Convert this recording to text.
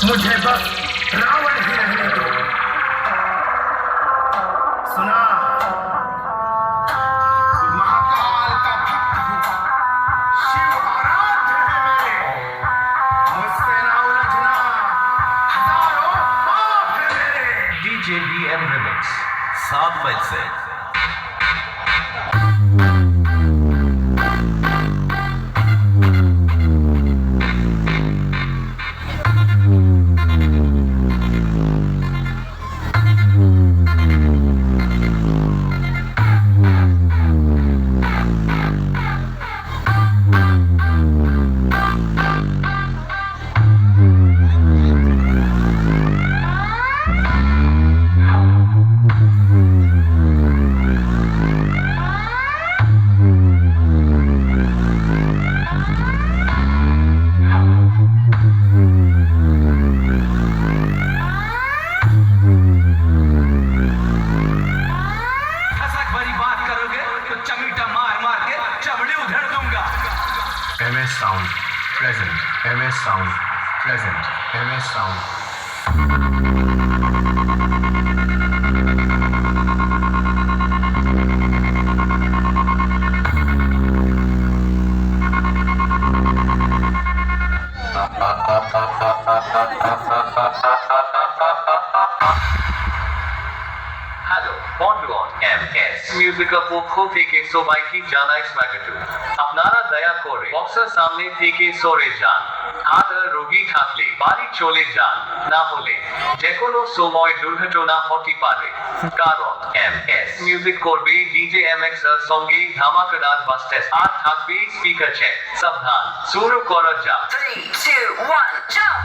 मुझे बस रावण ही रहने दो। सुना, महाकाल का भक्त हूँ, शिव आराध्य है मेरे, मुझसे ना उलझना, हजारों पाप है मेरे। DJ BM Remix 7 मील से M.S.Sound present, M.S.Sound present, M.S.Sound. Hello বন্ধুগণ, MS মিউজিকের পক্ষ থেকে সবাইকে জানাই স্বাগত। আপনারা দয়া করে বক্সের সামনে থেকে সরে যান, আর রোগী থাকলে বাড়ি চলে যান, না হলে যে কোনো সময় দুর্ঘটনা হতে পারে। কারণ MS মিউজিক করবে ডিজে MX এর সঙ্গে ধামাকাদার বাস্টেস, আর থাকবে স্পিকার চেক। সাবধান, শুরু করা যাক। 3, 2, 1, jump!